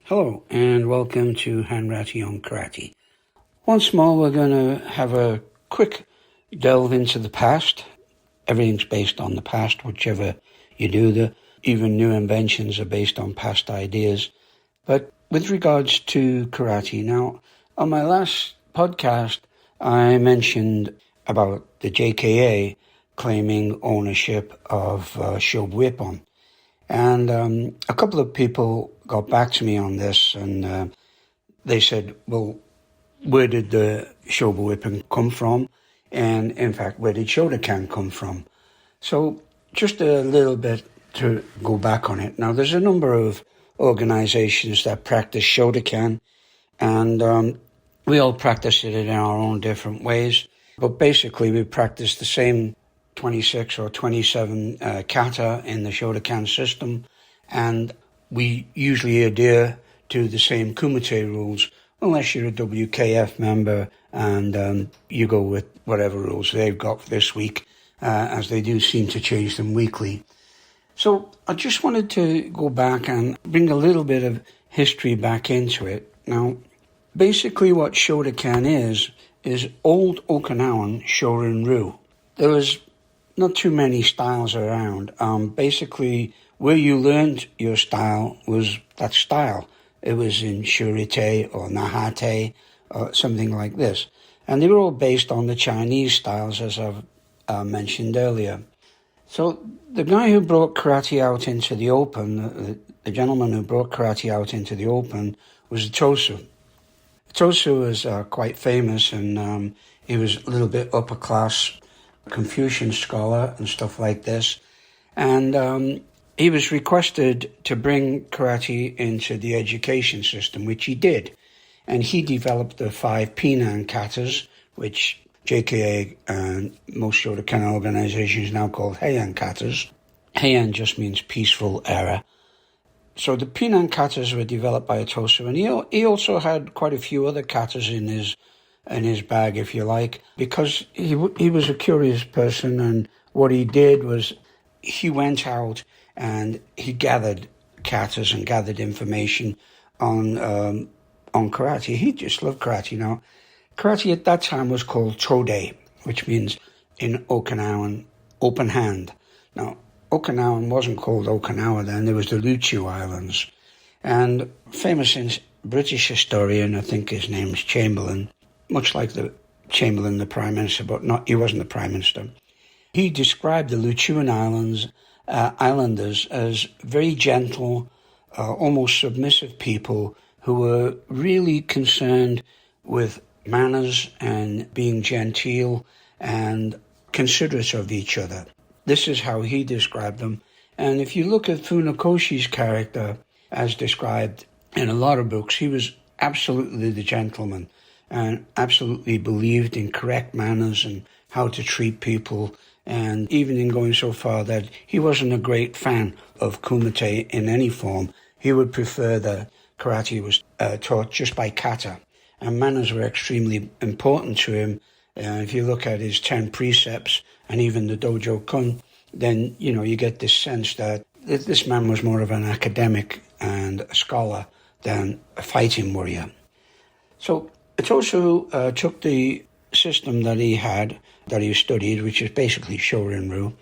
Hello, and welcome to Hanratty on Karate. Once more, we're going to have a quick delve into the past. Everything's based on the past, whichever you do. Even new inventions are based on past ideas. But with regards to karate, now, on my last podcast, I mentioned about the JKA claiming ownership of Shotokan. And a couple of people got back to me on this, and they said, well, where did the Shotokan come from? And in fact, where did Shotokan come from? So just a little bit to go back on it. Now, there's a number of organizations that practice Shotokan, and we all practice it in our own different ways. But basically, we practice the same 26 or 27 kata in the Shotokan system, and we usually adhere to the same kumite rules, unless you're a WKF member and you go with whatever rules they've got for this week, as they do seem to change them weekly. So I just wanted to go back and bring a little bit of history back into it. Now, basically what Shotokan is old Okinawan Shorin-ryu. There was not too many styles around. Basically, where you learned your style was that style. It was in Shurite or Nahate or something like this. And they were all based on the Chinese styles, as I've mentioned earlier. So the guy who brought karate out into the open, the gentleman who brought karate out into the open, was Tosu. Tosu was quite famous, and he was a little bit upper class Confucian scholar and stuff like this, and he was requested to bring karate into the education system, which he did, and he developed the 5 Pinan katas, which JKA and most Shotokan organizations now call Heian katas. Heian just means peaceful era. So the Pinan katas were developed by Tosu, and he also had quite a few other katas in his bag, if you like, because he was a curious person, and what he did was he went out and he gathered katas and gathered information on karate. He just loved karate. Now, karate at that time was called Tode, which means in Okinawan, open hand. Now, Okinawan wasn't called Okinawa then, there was the Ryukyu Islands. And famous British historian, I think his name's Chamberlain, much like the Chamberlain, the Prime Minister, but he wasn't the Prime Minister. He described the Ryukyu Islanders as very gentle, almost submissive people who were really concerned with manners and being genteel and considerate of each other. This is how he described them. And if you look at Funakoshi's character, as described in a lot of books, he was absolutely the gentleman and absolutely believed in correct manners and how to treat people, and even in going so far that he wasn't a great fan of kumite in any form. He would prefer that karate was taught just by kata, and manners were extremely important to him. If you look at his 10 precepts and even the dojo kun, then you get this sense that this man was more of an academic and a scholar than a fighting warrior. So Tosu took the system that he studied, which is basically Shorin-ryu,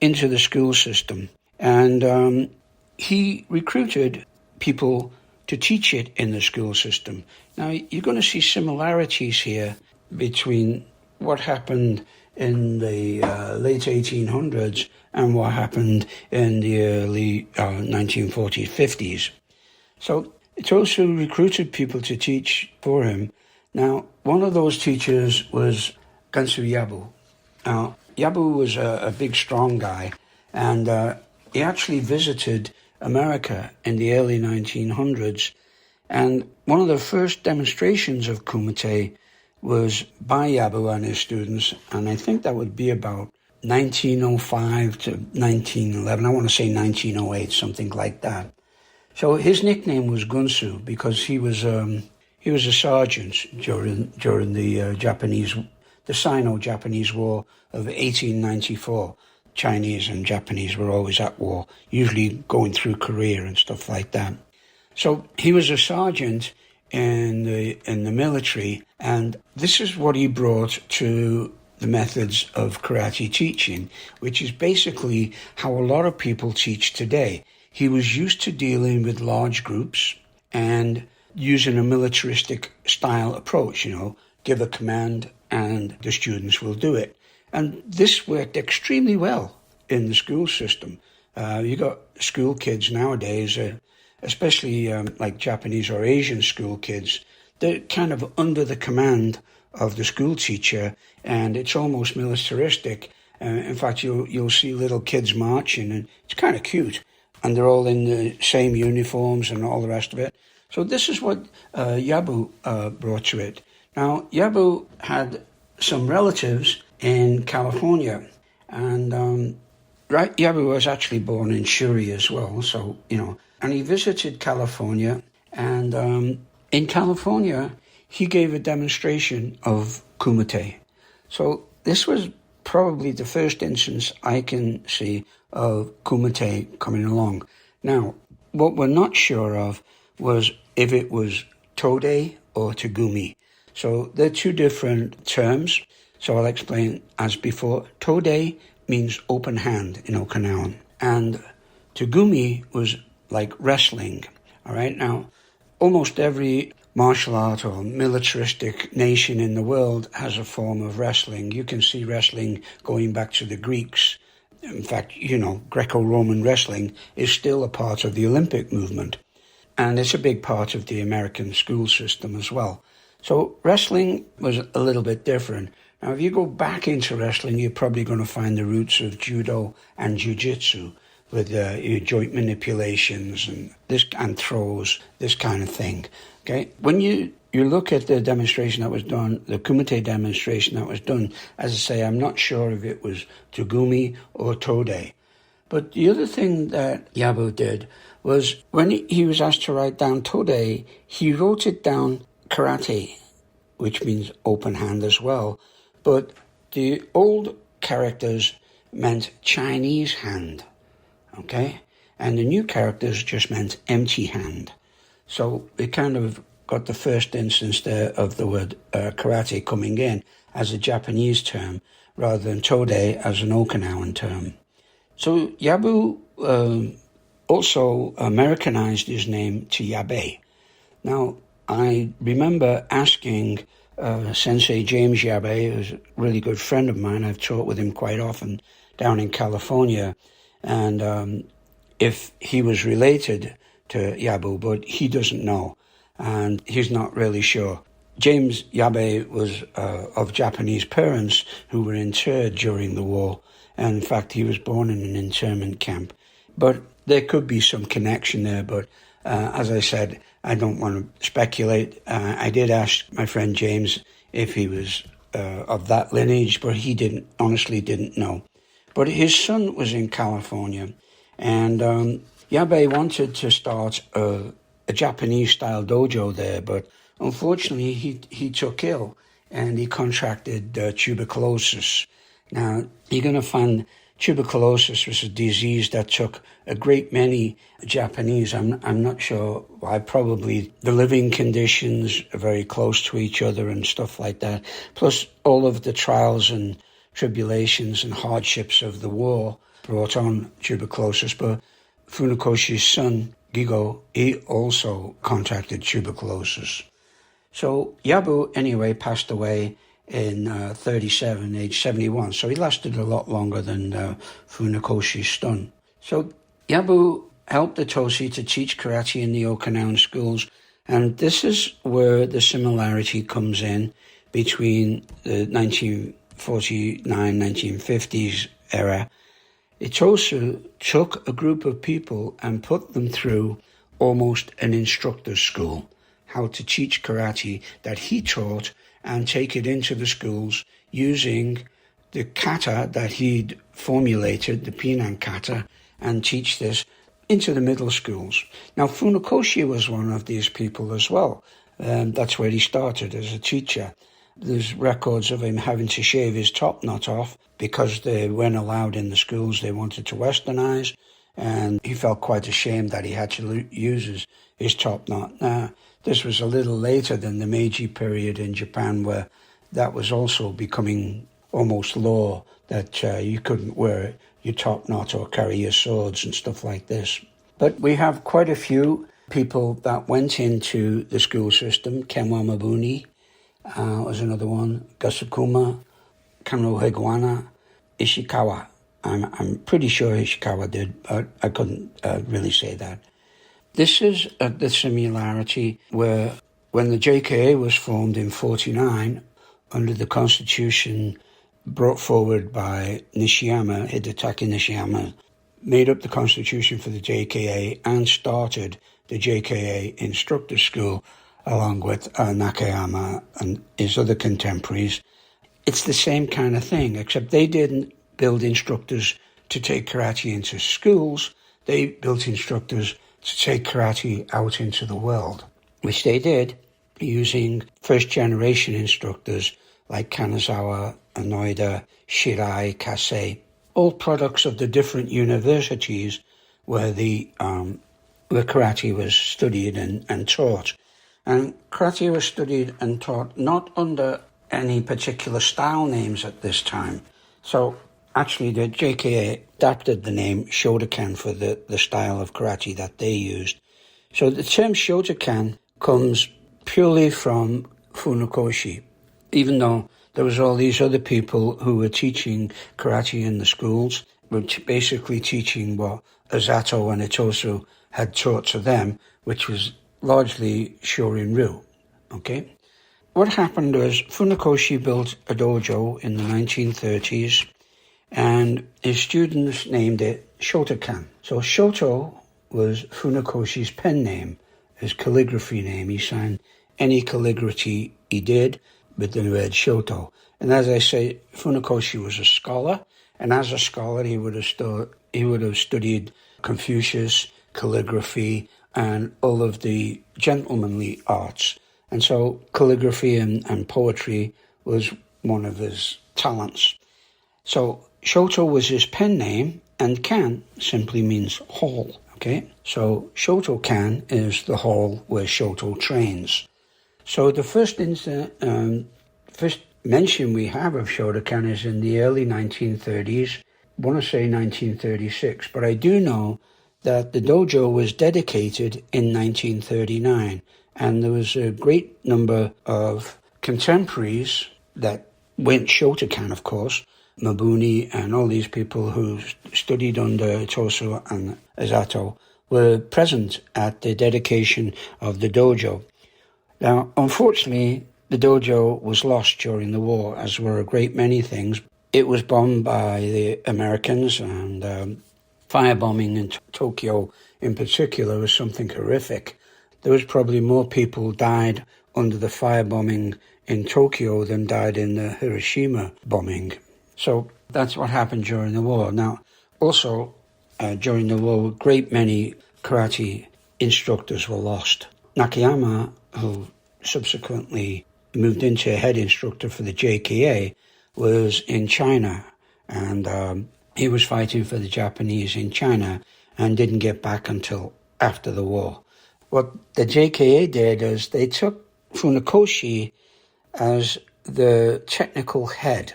into the school system. And he recruited people to teach it in the school system. Now, you're going to see similarities here between what happened in the late 1800s and what happened in the early 1940s, 50s. So Tosu recruited people to teach for him. Now, one of those teachers was Gansu Yabu. Now, Yabu was a big, strong guy, and he actually visited America in the early 1900s. And one of the first demonstrations of kumite was by Yabu and his students, and I think that would be about 1905 to 1911. I want to say 1908, something like that. So his nickname was Gunsu because he was a sergeant during the Sino-Japanese War of 1894. Chinese and Japanese were always at war, usually going through Korea and stuff like that. So he was a sergeant in the military, and this is what he brought to the methods of karate teaching, which is basically how a lot of people teach today. He was used to dealing with large groups and using a militaristic style approach, give a command and the students will do it. And this worked extremely well in the school system. You got school kids nowadays, especially like Japanese or Asian school kids, they're kind of under the command of the school teacher, and it's almost militaristic. In fact, you'll see little kids marching, and it's kind of cute. And they're all in the same uniforms and all the rest of it. So this is what Yabu brought to it. Now, Yabu had some relatives in California, and Yabu was actually born in Shuri as well, so, and he visited California, and in California, he gave a demonstration of kumite. So this was probably the first instance I can see of kumite coming along. Now, what we're not sure of was if it was tode or togumi. So they're two different terms. So I'll explain as before. Tode means open hand in Okinawan. And togumi was like wrestling. All right. Now, almost every martial art or militaristic nation in the world has a form of wrestling. You can see wrestling going back to the Greeks. In fact, Greco-Roman wrestling is still a part of the Olympic movement. And it's a big part of the American school system as well. So wrestling was a little bit different. Now, if you go back into wrestling, you're probably going to find the roots of judo and jiu-jitsu with joint manipulations and throws, this kind of thing. Okay, when you look at the demonstration that was done, the kumite demonstration that was done, as I say, I'm not sure if it was togumi or tode. But the other thing that Yabu did was when he was asked to write down tode, he wrote it down karate, which means open hand as well. But the old characters meant Chinese hand, okay? And the new characters just meant empty hand. So it kind of got the first instance there of the word karate coming in as a Japanese term rather than tode as an Okinawan term. So Yabu also Americanized his name to Yabe. Now, I remember asking Sensei James Yabe, who's a really good friend of mine. I've taught with him quite often down in California, and if he was related to Yabu, but he doesn't know, and he's not really sure. James Yabe was of Japanese parents who were interred during the war, and in fact he was born in an internment camp. But there could be some connection there, but as I said, I don't want to speculate. I did ask my friend James if he was of that lineage, but he honestly didn't know. But his son was in California, and Yabe wanted to start a Japanese-style dojo there, but unfortunately he took ill, and he contracted tuberculosis. Now, you're going to find tuberculosis was a disease that took a great many Japanese. I'm not sure why. Probably the living conditions are very close to each other and stuff like that. Plus all of the trials and tribulations and hardships of the war brought on tuberculosis. But Funakoshi's son, Gigo, he also contracted tuberculosis. So Yabu, anyway, passed away in 37, age 71. So he lasted a lot longer than Funakoshi's son. So Yabu helped the Toshi to teach karate in the Okinawan schools, and this is where the similarity comes in between the 1949-1950s era. Itosu took a group of people and put them through almost an instructor's school, how to teach karate that he taught and take it into the schools using the kata that he'd formulated, the Pinan kata, and teach this into the middle schools. Now, Funakoshi was one of these people as well. That's where he started as a teacher. There's records of him having to shave his top knot off because they weren't allowed in the schools. They wanted to westernize, and he felt quite ashamed that he had to use his top knot. Now, this was a little later than the Meiji period in Japan, where that was also becoming almost law, that you couldn't wear your top knot or carry your swords and stuff like this. But we have quite a few people that went into the school system. Kenwa Mabuni was another one. Gasukuma, Kanohiguana, Ishikawa. I'm pretty sure Ishikawa did, but I couldn't really say that. This is the similarity where when the JKA was formed in 1949, under the constitution brought forward by Nishiyama, Hidetaka Nishiyama, made up the constitution for the JKA and started the JKA instructor school along with Nakayama and his other contemporaries. It's the same kind of thing, except they didn't build instructors to take karate into schools. They built instructors to take karate out into the world, which they did using first-generation instructors like Kanazawa, Anoida, Shirai, Kase, all products of the different universities where the karate was studied and taught. And karate was studied and taught not under any particular style names at this time. So actually the JKA adapted the name Shotokan for the style of karate that they used. So the term Shotokan comes purely from Funakoshi, even though there was all these other people who were teaching karate in the schools, which basically teaching what Azato and Itosu had taught to them, which was largely Shorin-ryu. Okay? What happened was Funakoshi built a dojo in the 1930s, and his students named it Shotokan. So Shoto was Funakoshi's pen name, his calligraphy name. He signed any calligraphy he did with the word Shoto. And as I say, Funakoshi was a scholar, and as a scholar he would have studied Confucius, calligraphy, and all of the gentlemanly arts. And so calligraphy and poetry was one of his talents. So Shoto was his pen name, and Kan simply means hall. Okay, so Shotokan is the hall where Shoto trains. So the first mention we have of Shotokan is in the early 1930s. I want to say 1936, but I do know that the dojo was dedicated in 1939, and there was a great number of contemporaries that went Shotokan, of course, Mabuni and all these people who studied under Itosu and Azato were present at the dedication of the dojo. Now, unfortunately, the dojo was lost during the war, as were a great many things. It was bombed by the Americans, and firebombing in Tokyo in particular was something horrific. There was probably more people died under the firebombing in Tokyo than died in the Hiroshima bombing. So that's what happened during the war. Now, also, during the war, a great many karate instructors were lost. Nakayama, who subsequently moved into head instructor for the JKA, was in China, and he was fighting for the Japanese in China and didn't get back until after the war. What the JKA did is they took Funakoshi as the technical head.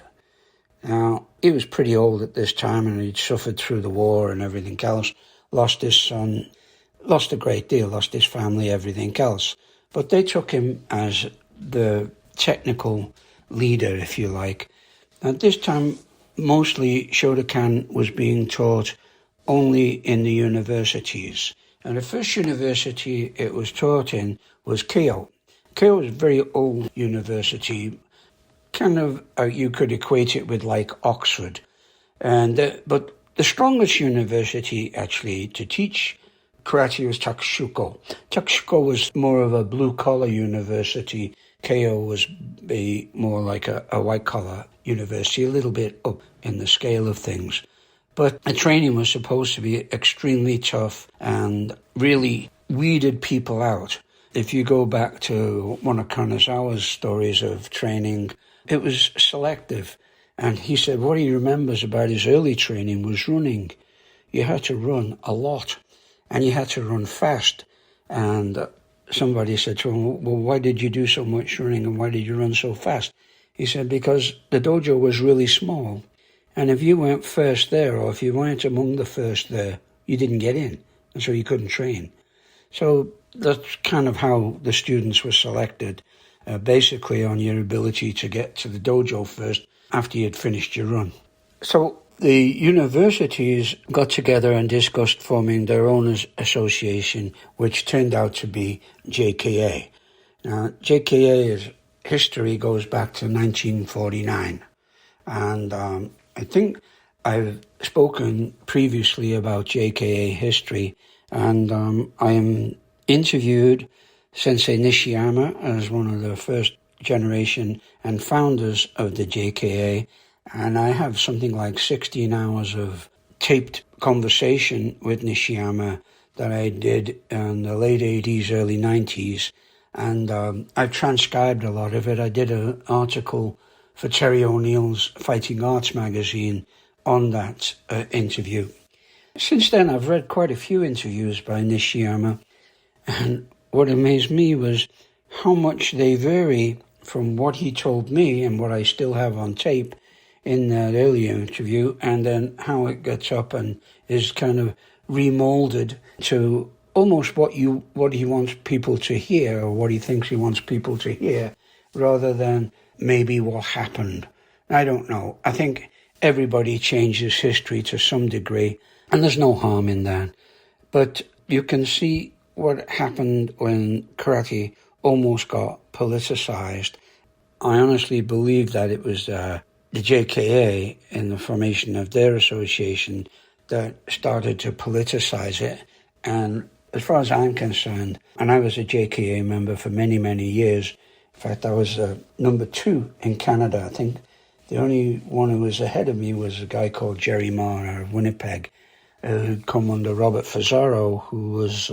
Now, he was pretty old at this time, and he'd suffered through the war and everything else, lost his son, lost a great deal, lost his family, everything else. But they took him as the technical leader, if you like. At this time, mostly Shotokan was being taught only in the universities. And the first university it was taught in was Keio. Keio was a very old university, kind of, you could equate it with like Oxford. But the strongest university actually to teach karate was Takushuko. Takushuko was more of a blue-collar university. Keio was more like a white-collar university, a little bit up in the scale of things. But the training was supposed to be extremely tough and really weeded people out. If you go back to one of Kanazawa's stories of training, it was selective. And he said what he remembers about his early training was running. you had to run a lot, and you had to run fast. And somebody said to him, well, why did you do so much running and why did you run so fast? He said, because the dojo was really small. And if you weren't first there, or if you weren't among the first there, you didn't get in. And so you couldn't train. So that's kind of how the students were selected, basically on your ability to get to the dojo first after you'd finished your run. So the universities got together and discussed forming their own association, which turned out to be JKA. Now, JKA's history goes back to 1949. And I think I've spoken previously about JKA history, and I interviewed Sensei Nishiyama as one of the first generation and founders of the JKA, and I have something like 16 hours of taped conversation with Nishiyama that I did in the late 80s, early 90s, and I've transcribed a lot of it. I did an article for Terry O'Neill's Fighting Arts magazine on that interview. Since then, I've read quite a few interviews by Nishiyama, and what amazed me was how much they vary from what he told me and what I still have on tape in that earlier interview, and then how it gets up and is kind of remolded to almost what he wants people to hear, or what he thinks he wants people to hear, rather than maybe what happened. I don't know. I think everybody changes history to some degree, and there's no harm in that. But you can see what happened when karate almost got politicized. I honestly believe that it was the JKA in the formation of their association that started to politicize it. And as far as I'm concerned, and I was a JKA member for many, many years. In fact, I was number 2 in Canada. I think the only one who was ahead of me was a guy called Jerry Marr out of Winnipeg, who'd come under Robert Fazzaro, who was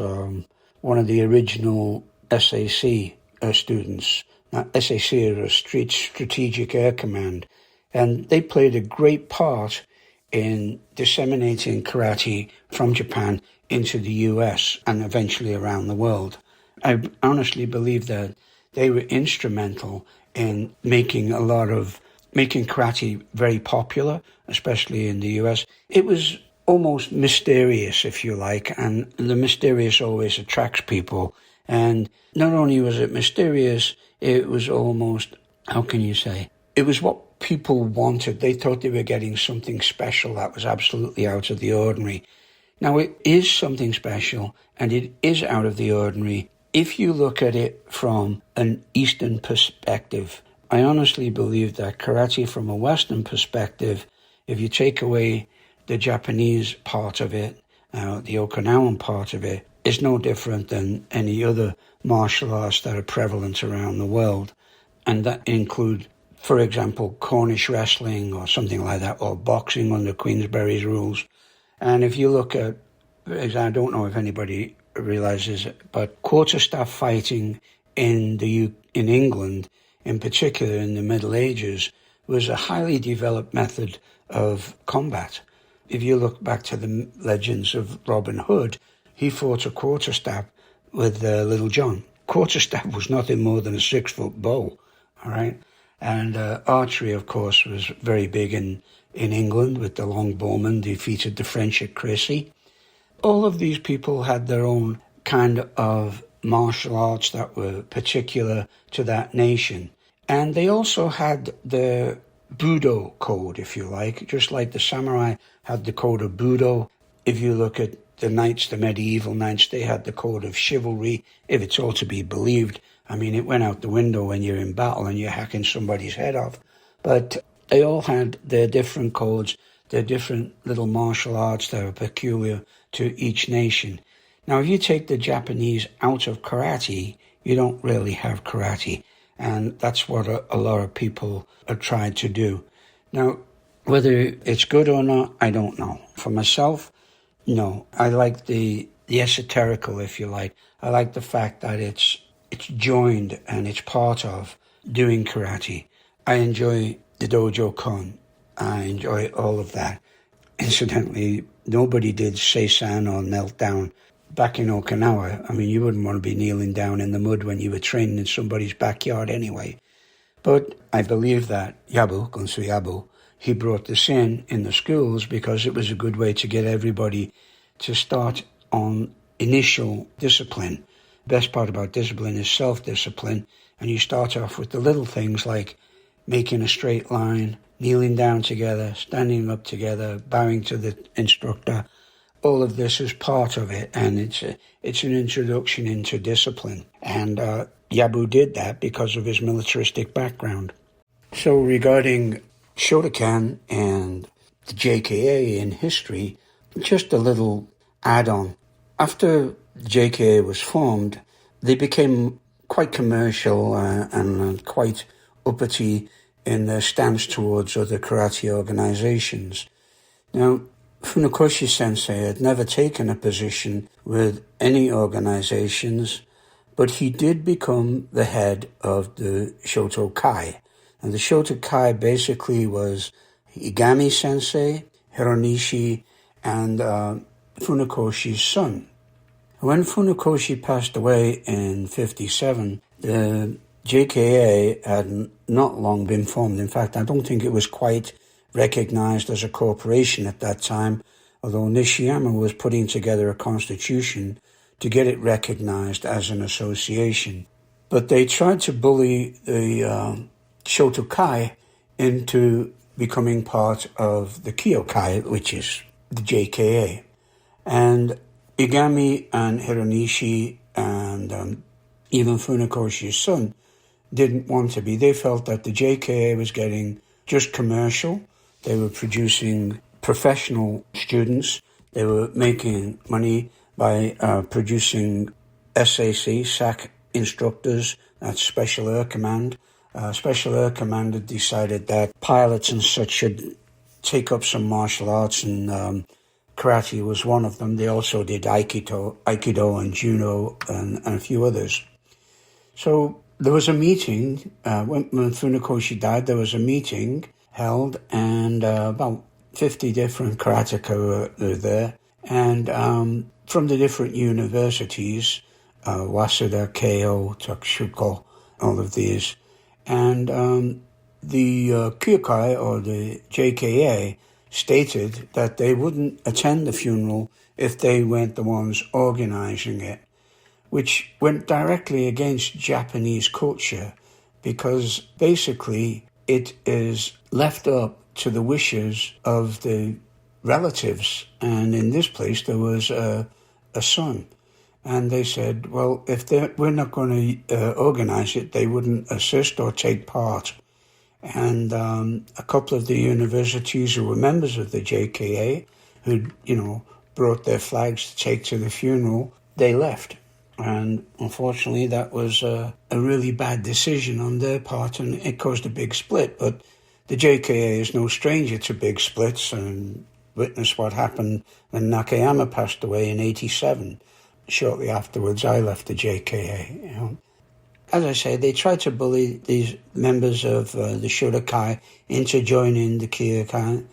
one of the original SAC students. Now, SAC is a Strategic Air Command, and they played a great part in disseminating karate from Japan into the US and eventually around the world. I honestly believe that they were instrumental in making karate very popular, especially in the US. It was almost mysterious, if you like, and the mysterious always attracts people. And not only was it mysterious, it was almost, how can you say, it was what people wanted. They thought they were getting something special that was absolutely out of the ordinary. Now, it is something special, and it is out of the ordinary if you look at it from an Eastern perspective. I honestly believe that karate from a Western perspective, if you take away the Japanese part of it, the Okinawan part of it, is no different than any other martial arts that are prevalent around the world. And that include, for example, Cornish wrestling or something like that, or boxing under Queensberry's rules. And if you look at, I don't know if anybody realizes it, but quarterstaff fighting in England, in particular in the Middle Ages, was a highly developed method of combat. If you look back to the legends of Robin Hood, he fought a quarterstaff with Little John. Quarterstaff was nothing more than a 6-foot bow, all right? And archery, of course, was very big in England, with the longbowmen defeated the French at Crécy. All of these people had their own kind of martial arts that were particular to that nation. And they also had the Budo code, if you like, just like the samurai had the code of Budo. If you look at the knights, the medieval knights, they had the code of chivalry, if it's all to be believed. I mean, it went out the window when you're in battle and you're hacking somebody's head off. But they all had their different codes, their different little martial arts that were peculiar to each nation. Now, if you take the Japanese out of karate, you don't really have karate. And that's what a lot of people have tried to do. Now, whether it's good or not, I don't know. For myself, no. I like the esoterical, if you like. I like the fact that it's joined and it's part of doing karate. I enjoy the dojo-kon. I enjoy all of that. Incidentally, nobody did seisan or knelt down. Back in Okinawa, I mean, you wouldn't want to be kneeling down in the mud when you were training in somebody's backyard anyway. But I believe that Gunsu Yabu, he brought this in the schools because it was a good way to get everybody to start on initial discipline. The best part about discipline is self-discipline, and you start off with the little things like making a straight line, kneeling down together, standing up together, bowing to the instructor. All of this is part of it, and it's an introduction into discipline. And Yabu did that because of his militaristic background. So regarding Shotokan and the JKA in history, just a little add-on. After the JKA was formed, they became quite commercial and quite uppity in their stance towards other karate organizations. Now, Funakoshi Sensei had never taken a position with any organizations, but he did become the head of the Shotokai. And the Shotokai basically was Igami Sensei, Hironishi, and Funakoshi's son. When Funakoshi passed away in 1957, the JKA had not long been formed. In fact, I don't think it was quite recognized as a corporation at that time, although Nishiyama was putting together a constitution to get it recognized as an association. But they tried to bully the Shotokai into becoming part of the Kyokai, which is the JKA. And Igami and Hironishi and even Funakoshi's son didn't want to be. They felt that the JKA was getting just commercial. They were producing professional students. They were making money by producing SAC instructors, that's Special Air Command. Special Air Command had decided that pilots and such should take up some martial arts, and karate was one of them. They also did Aikido and Judo and a few others. So there was a meeting, when Funakoshi died, there was a meeting held, and about 50 different karateka were there, and from the different universities, Waseda, Keio, Takushuko, all of these, and the Kyokai, or the JKA, stated that they wouldn't attend the funeral if they weren't the ones organizing it, which went directly against Japanese culture, because basically it is left up to the wishes of the relatives. And in this place, there was a son. And they said, well, if we're not going to organize it, they wouldn't assist or take part. And a couple of the universities who were members of the JKA, who brought their flags to take to the funeral, they left. And unfortunately, that was a really bad decision on their part, and it caused a big split. But the JKA is no stranger to big splits, and witness what happened when Nakayama passed away in 1987. Shortly afterwards, I left the JKA. As I say, they tried to bully these members of the Shotokai into joining the Kyokai,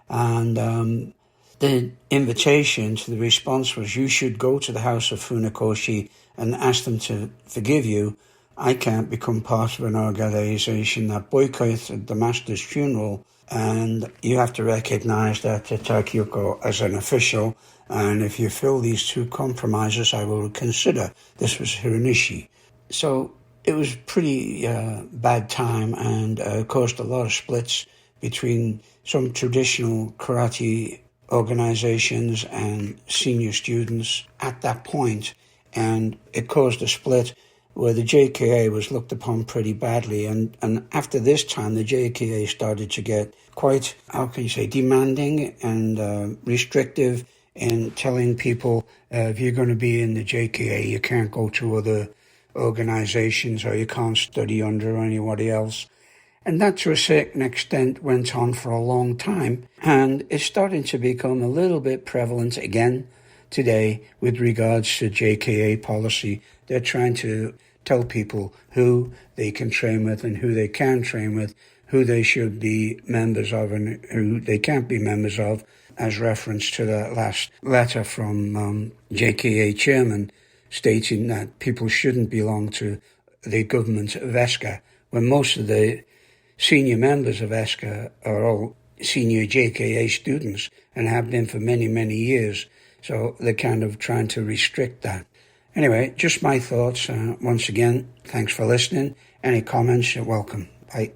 and the invitation to the response was, you should go to the house of Funakoshi and ask them to forgive you. I can't become part of an organization that boycotts the master's funeral, and you have to recognize that Takyuko as an official, and if you fill these two compromises, I will consider. This was Hironishi. So it was pretty bad time, and caused a lot of splits between some traditional karate organizations and senior students at that point, and it caused a split where the JKA was looked upon pretty badly, and after this time the JKA started to get quite, demanding and restrictive in telling people, if you're going to be in the JKA, you can't go to other organizations, or you can't study under anybody else. And that, to a certain extent, went on for a long time. And it's starting to become a little bit prevalent again today with regards to JKA policy. They're trying to tell people who they can train with and who they can train with, who they should be members of and who they can't be members of. as reference to the last letter from JKA chairman stating that people shouldn't belong to the government of ESCA, when most of the senior members of ESCA are all senior JKA students and have been for many, many years. So they're kind of trying to restrict that. Anyway, just my thoughts. Once again, thanks for listening. Any comments, you're welcome. Bye.